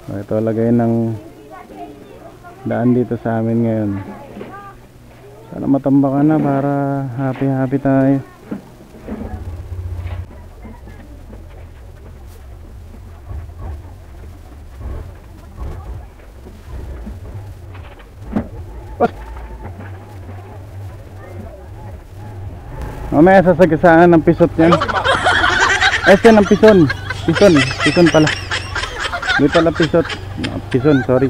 Ito lagay ng daan dito sa amin ngayon. Sana matambakan na para happy tayo. Mamaya sasagasaan ng pisot yan. Este ng pison. Pison pala. Hindi pala pisot. Pison, sorry.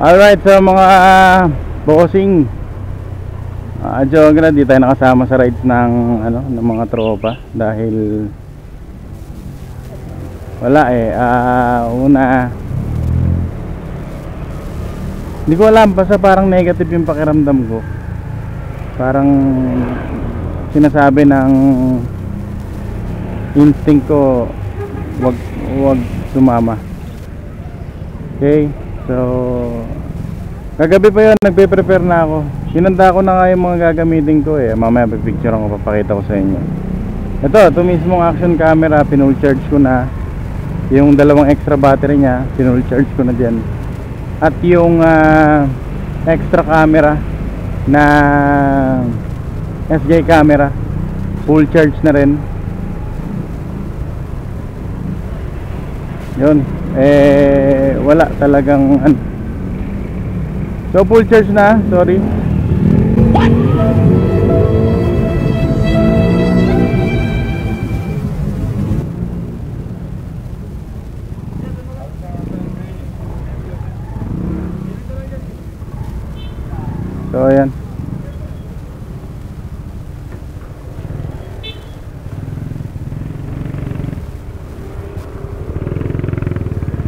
Alright, so mga bossing, di tayo nakasama sa rides ng mga tropa dahil wala una hindi ko alam, basta parang negative yung pakiramdam ko. Parang sinasabi ng instinct ko wag sumama. Okay, so kagabi pa yun, nagpe-prepare na ako. Hinanda ko na nga yung mga gagamitin ko mamaya pipicture ko, papakita ko sa inyo. Ito mismong action camera, pinull charge ko na. Yung dalawang extra battery nya, pinull charge ko na dyan. At yung extra camera na SJ camera, full charge na rin. Yun, wala talagang so full charge na, sorry. What? So ayan.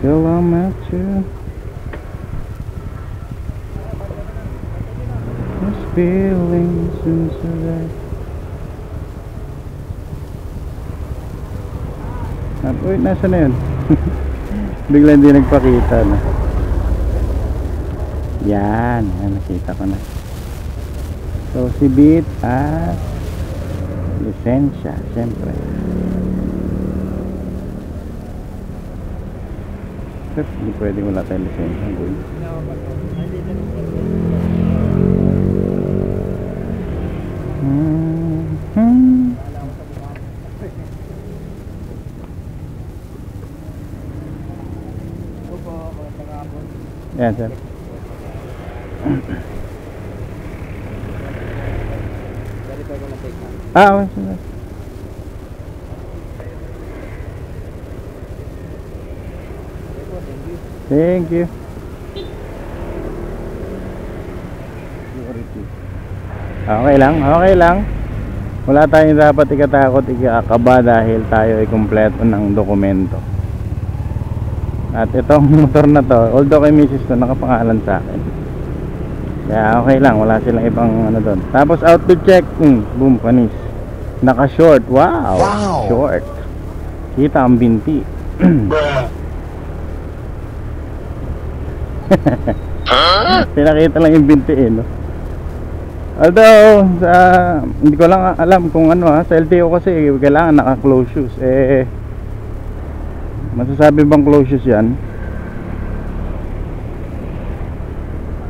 Till I'm at you. Feelings inside. Uy, nasa na yun? Bigla hindi nagpakita na. Yan, nakita ko na. So si Beat at lisensya, siyempre. Hindi pwede wala tayong lisensya. Yan, sir. Sir. Thank you. Okay lang. Wala tayong dapat ikatakot, ikakaba dahil tayo ay kumpleto ng dokumento. At itong motor na to, although kay Mrs. to nakapangalan sa akin, kaya okay lang, wala silang ibang doon. Tapos outfit check, boom, panis. Naka short, wow. Short. Kita ang binti. Pinakita lang yung binti no. Although hindi ko lang alam kung sa LTO kasi kailangan naka close shoes. Masasabi bang close shoes yan?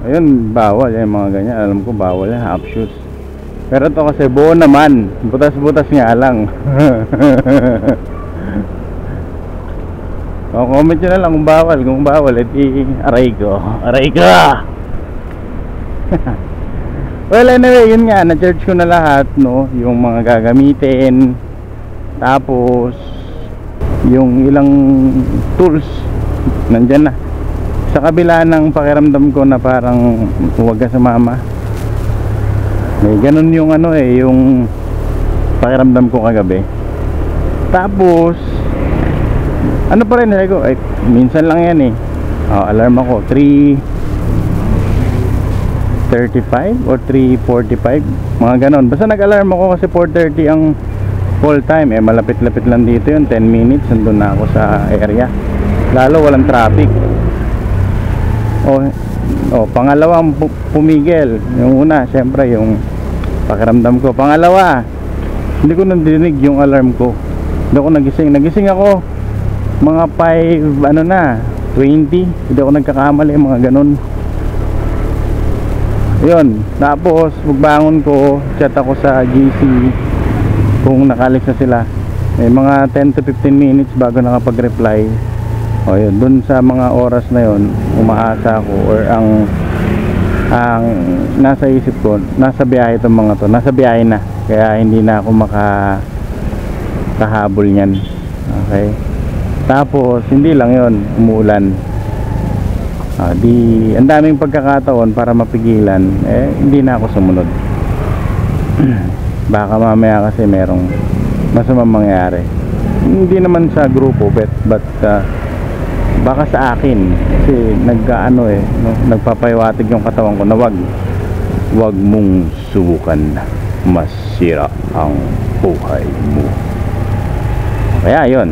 Ayun, bawal yan mga ganyan. Alam ko bawal yan, half shoes. Pero ito kasi buo naman, butas-butas nga lang. O, comment nyo na lang kung bawal. Kung bawal, aray ko. Well anyway, yun nga, na-charge ko na lahat, no, yung mga gagamitin. Tapos yung ilang tools nandyan na. Sa kabila ng pakiramdam ko na parang huwag ka sumama, ganun yung yung pakiramdam ko kagabi. Tapos pa rin ko, minsan lang yan alarm ako 3 3:35 or 3:45, mga ganon. Basta nag-alarm ako kasi 4:30 ang call time. Eh malapit-lapit lang dito yun, 10 minutes nandun na ako sa area, lalo walang traffic. Pangalawang pumigil. Yung una syempre yung pakiramdam ko. Pangalawa, hindi ko nadinig yung alarm ko, hindi ako nagising ako mga 5:20, hindi ako nagkakamali, mga ganun. Yun, tapos pagbangon ko, chat ako sa GC kung nakalis na sila. May mga 10 to 15 minutes bago nakapag-reply. Yun, dun sa mga oras na yun, umaasa ako, or ang nasa isip ko, nasa biyahe itong mga to, nasa biyahe na, kaya hindi na ako makahabol niyan. Okay, tapos hindi lang yun, umuulan. Ang daming pagkakataon para mapigilan, hindi na ako sumunod. Baka mamaya kasi merong masamang mangyari, hindi naman sa grupo, but baka sa akin, kasi nagpapahiwatig yung katawan ko na wag mong subukan, masira ang buhay mo. Kaya yun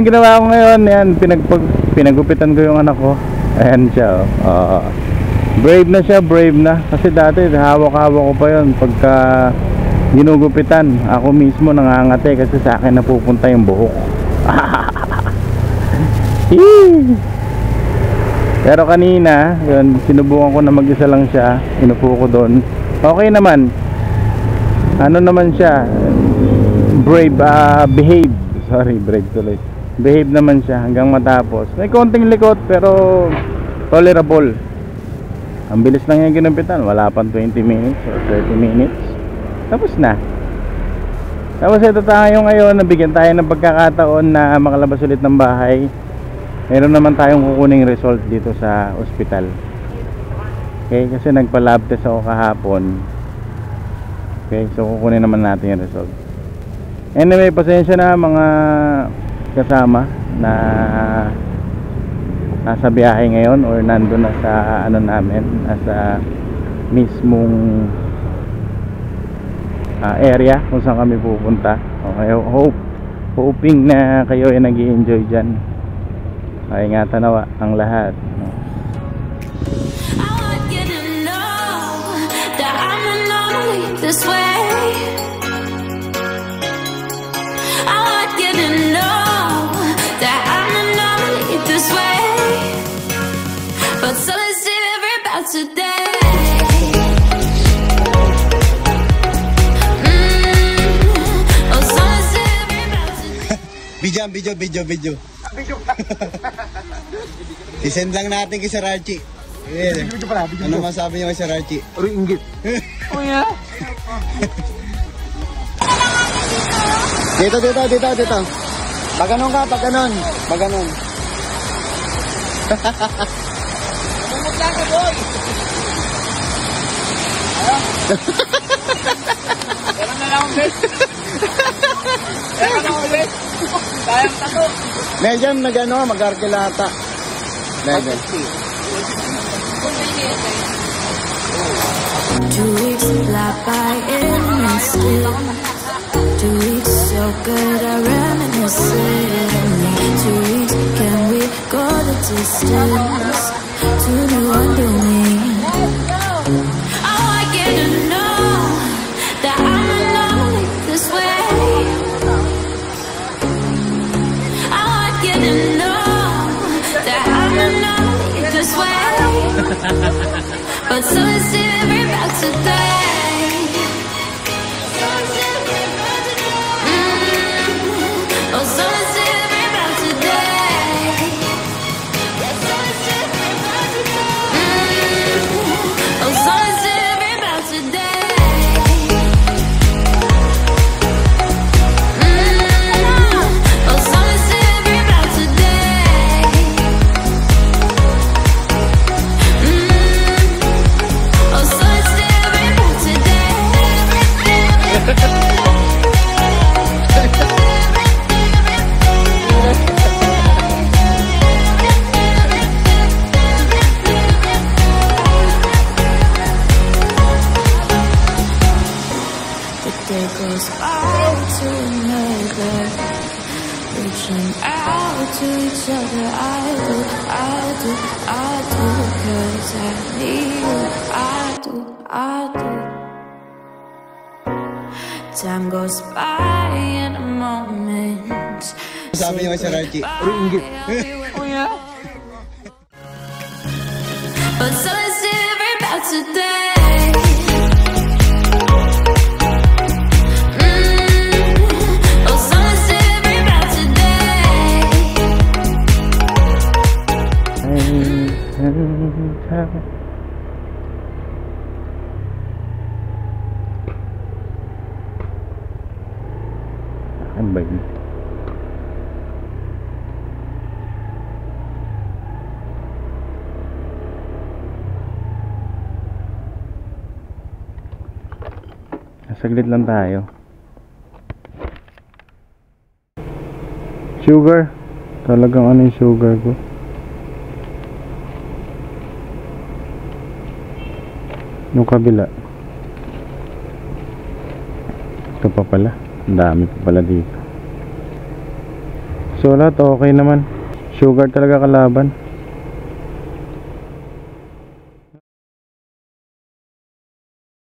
ginawa ko ngayon. Yan, pinagupitan ko yung anak ko. Ayan siya, brave na, kasi dati hawak-hawak ko pa yun pagka ginugupitan. Ako mismo nangangate kasi sa akin napupunta yung buhok. Pero kanina yun, sinubukan ko na mag-isa lang siya, inupo ko doon, okay naman. Ano naman siya, behave naman siya hanggang matapos. May konting likot pero tolerable. Ang bilis lang yung ginampitan, wala pang 20 minutes or 30 minutes, tapos na. Tapos ito tayo ngayon, nabigyan tayo ng pagkakataon na makalabas ulit ng bahay. Meron naman tayong kukuning result dito sa ospital. Okay, kasi nagpa-lab test ako kahapon. Okay, so kukunin naman natin yung result. Anyway, pasensya na mga kasama na nasa biyahe ngayon or nandun na sa nasa mismong area kung saan kami pupunta. Okay, hoping na kayo ay nag-i-enjoy dyan. Ay nga, tanawa ang lahat. Video. I-send lang natin kay Sir Archie. Ano masabi niyo kay Sir Archie? Uri inggit. Oh yeah. Dito. Pag ganon ka, pag ganon. Umutla ka, boy. Meron na lang ulit. Sayang tato. Medyo mag-arkilata. Medyo. 2 weeks fly by in and still 2 weeks so good I reminisce it. 2 weeks, can we go the distance to the wonderment? I want you to know that I'm lonely this way. I want you to know that I'm lonely this way. But so is it about today. Oh, so is it about today. So is it about today. Oh, so is it about today. Oh, so is it about today. Oh, so is it about today. reaching out to each other. I do, 'cause I need you. I do. Time goes by in a moment. Sabi niyo kay Sir Archie. But so it's different about today. Oh, so it's different about today. Ano ba yun? Saglit lang tayo. Sugar. Talagang ano yung sugar ko. Yung kabila. Ito pa pala. Ang dami pa pala dito. So lahat okay naman. Sugar talaga kalaban.